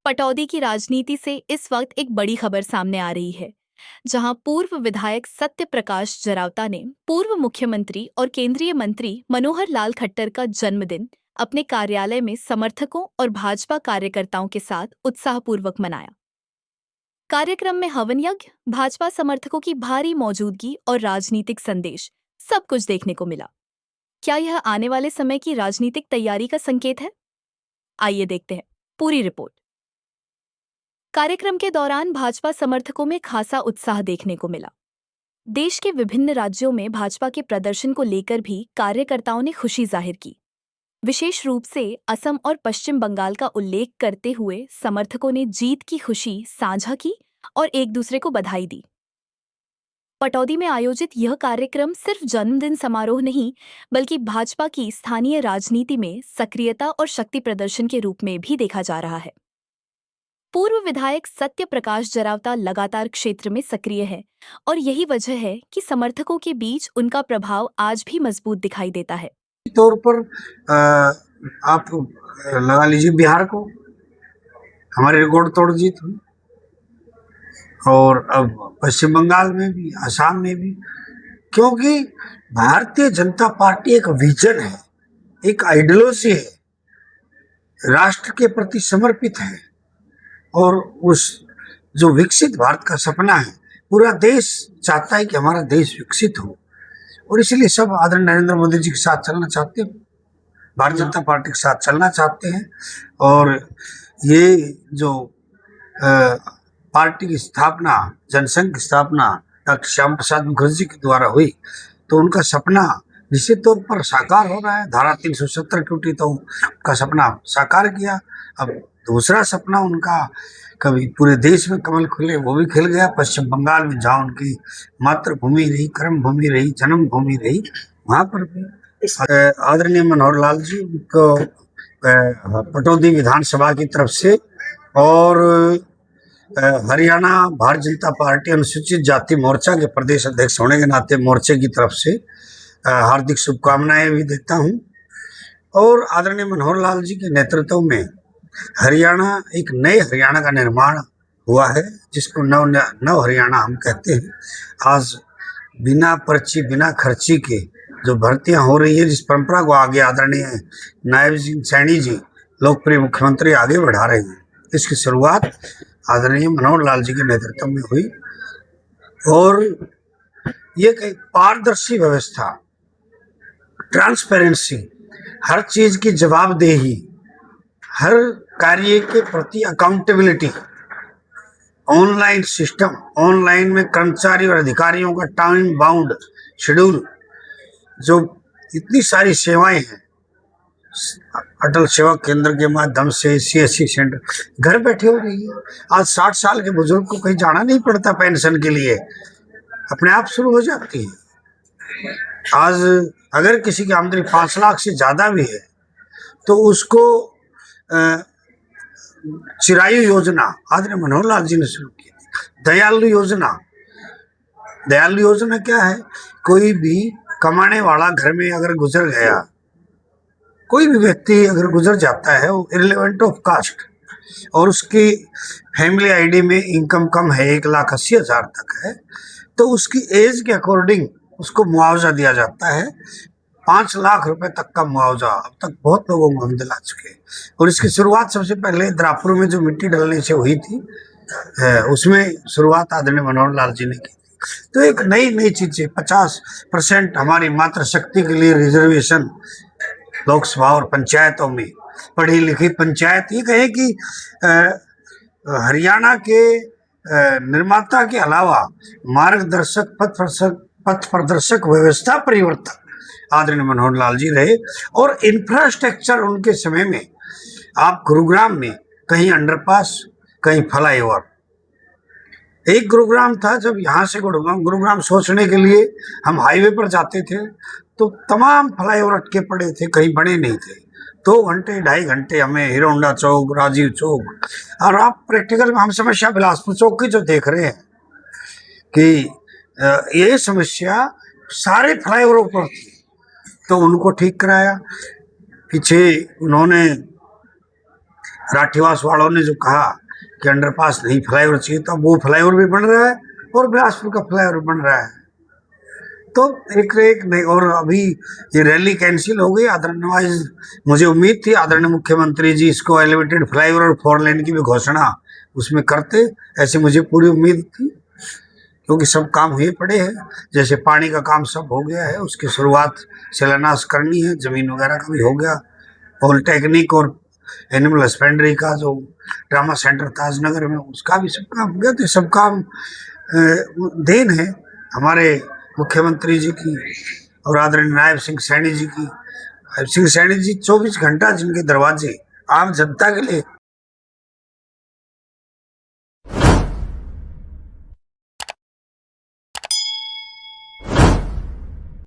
पटौदी की राजनीति से इस वक्त एक बड़ी खबर सामने आ रही है, जहां पूर्व विधायक सत्य प्रकाश जरावता ने पूर्व मुख्यमंत्री और केंद्रीय मंत्री मनोहर लाल खट्टर का जन्मदिन अपने कार्यालय में समर्थकों और भाजपा कार्यकर्ताओं के साथ उत्साहपूर्वक मनाया। कार्यक्रम में हवन यज्ञ, भाजपा समर्थकों की भारी मौजूदगी और राजनीतिक संदेश सब कुछ देखने को मिला। क्या यह आने वाले समय की राजनीतिक तैयारी का संकेत है? आइए देखते हैं पूरी रिपोर्ट। कार्यक्रम के दौरान भाजपा समर्थकों में खासा उत्साह देखने को मिला। देश के विभिन्न राज्यों में भाजपा के प्रदर्शन को लेकर भी कार्यकर्ताओं ने खुशी जाहिर की। विशेष रूप से असम और पश्चिम बंगाल का उल्लेख करते हुए समर्थकों ने जीत की खुशी साझा की और एक दूसरे को बधाई दी। पटौदी में आयोजित यह कार्यक्रम सिर्फ जन्मदिन समारोह नहीं, बल्कि भाजपा की स्थानीय राजनीति में सक्रियता और शक्ति प्रदर्शन के रूप में भी देखा जा रहा है। पूर्व विधायक सत्य प्रकाश जरावता लगातार क्षेत्र में सक्रिय है और यही वजह है कि समर्थकों के बीच उनका प्रभाव आज भी मजबूत दिखाई देता है। तौर पर आप लगा लीजिए बिहार को हमारे रिकॉर्ड तोड़ जीत हुई, और अब पश्चिम बंगाल में भी, असम में भी, क्योंकि भारतीय जनता पार्टी एक विजन है, एक आइडियोलॉजी है, राष्ट्र के प्रति समर्पित है और उस जो विकसित भारत का सपना है, पूरा देश चाहता है कि हमारा देश विकसित हो, और इसलिए सब आदरणीय नरेंद्र मोदी जी के साथ चलना चाहते हैं, भारतीय जनता पार्टी के साथ चलना चाहते हैं। और ये जो पार्टी की स्थापना, जनसंघ की स्थापना डॉक्टर श्यामा प्रसाद मुखर्जी के द्वारा हुई, तो उनका सपना निश्चित तौर पर साकार हो रहा है। धारा 370 टूटी तो उनका सपना साकार किया। अब दूसरा सपना उनका, कभी पूरे देश में कमल खुले, वो भी खिल गया। पश्चिम बंगाल में जहाँ उनकी मातृभूमि रही, कर्म भूमि रही, जन्म भूमि रही, वहाँ पर भी आदरणीय मनोहर लाल जी को पटौदी विधानसभा की तरफ से और हरियाणा भारतीय जनता पार्टी अनुसूचित जाति मोर्चा के प्रदेश अध्यक्ष होने के नाते मोर्चे की तरफ से हार्दिक शुभकामनाएं भी देता हूं। और आदरणीय मनोहर लाल जी के नेतृत्व में हरियाणा, एक नए हरियाणा का निर्माण हुआ है, जिसको नव हरियाणा हम कहते हैं। आज बिना पर्ची, बिना खर्ची के जो भर्तियां हो रही है, जिस परंपरा को आगे आदरणीय नायब सिंह सैनी जी, लोकप्रिय मुख्यमंत्री, आगे बढ़ा रहे हैं, इसकी शुरुआत आदरणीय मनोहर लाल जी के नेतृत्व में हुई। और ये एक पारदर्शी व्यवस्था, ट्रांसपेरेंसी, हर चीज की जवाबदेही, हर कार्य के प्रति अकाउंटेबिलिटी, ऑनलाइन सिस्टम, ऑनलाइन में कर्मचारी और अधिकारियों का टाइम बाउंड शेड्यूल, जो इतनी सारी सेवाएं हैं, अटल सेवा केंद्र के माध्यम से CSC सेंटर घर बैठे हो रही है। आज 60 साल के बुजुर्ग को कहीं जाना नहीं पड़ता, पेंशन के लिए अपने आप शुरू हो जाती है। आज अगर किसी की आमदनी 5 लाख से ज्यादा भी है तो उसको चिरायु योजना आदरणीय मनोहर लाल जी ने शुरू की। दयालु योजना, दयालु योजना क्या है? कोई भी कमाने वाला घर में अगर गुजर गया, कोई भी व्यक्ति अगर गुजर जाता है, वो इररिलेवेंट ऑफ कास्ट, और उसकी फैमिली आईडी में इनकम कम है, 1,80,000 तक है, तो उसकी एज के अकॉर्डिंग उसको मुआवजा दिया जाता है। 5 लाख रुपए तक का मुआवजा अब तक बहुत लोगों को हम दिला चुके हैं। और इसकी शुरुआत सबसे पहले द्रापुर में जो मिट्टी डलने से हुई थी, उसमें शुरुआत आदरणीय मनोहर लाल जी ने की। तो एक नई चीजें, 50% हमारी मातृशक्ति के लिए रिजर्वेशन लोकसभा और पंचायतों में, पढ़ी लिखी पंचायत। ये कहे कि हरियाणा के निर्माता के अलावा मार्गदर्शक, पथ प्रदर्शक, व्यवस्था परिवर्तक आदरणीय मनोहर लाल जी रहे। और इंफ्रास्ट्रक्चर उनके समय में, आप गुरुग्राम में कहीं अंडरपास, कहीं फ्लाईओवर। एक गुरुग्राम था, जब यहाँ से गुरुग्राम सोचने के लिए हम हाईवे पर जाते थे तो तमाम फ्लाईओवर अटके पड़े थे, कहीं बने नहीं थे। 2 घंटे 2.5 घंटे हमें हीरो होंडा चौक, राजीव चौक, और आप प्रैक्टिकल में हम समस्या बिलासपुर चौक की जो देख रहे हैं कि ये समस्या सारे फ्लाईओवरों पर थी, तो उनको ठीक कराया। पीछे उन्होंने राठीवास वालों ने जो कहा कि अंडरपास नहीं फ्लाईओवर चाहिए, तो अब वो फ्लाईओवर भी बन रहा है और बिलासपुर का फ्लाईओवर बन रहा है। तो एक एक नहीं। और अभी ये रैली कैंसिल हो गई, अदरवाइज मुझे उम्मीद थी आदरणीय मुख्यमंत्री जी इसको एलिवेटेड फ्लाईओवर और 4 लेन की भी घोषणा उसमें करते, ऐसी मुझे पूरी उम्मीद थी, क्योंकि सब काम हुए पड़े हैं। जैसे पानी का काम सब हो गया है, उसकी शुरुआत शिलान्यास करनी है, जमीन वगैरह का भी हो गया, पॉलिटेक्निक और एनिमल हस्बेंड्री का जो ड्रामा सेंटर ताजनगर में उसका भी सब काम हो गया। तो ये सब काम देन है हमारे मुख्यमंत्री जी की और आदरणीय नायब सिंह सैनी जी की। नायब सिंह सैनी जी 24 घंटा जिनके दरवाजे आम जनता के लिए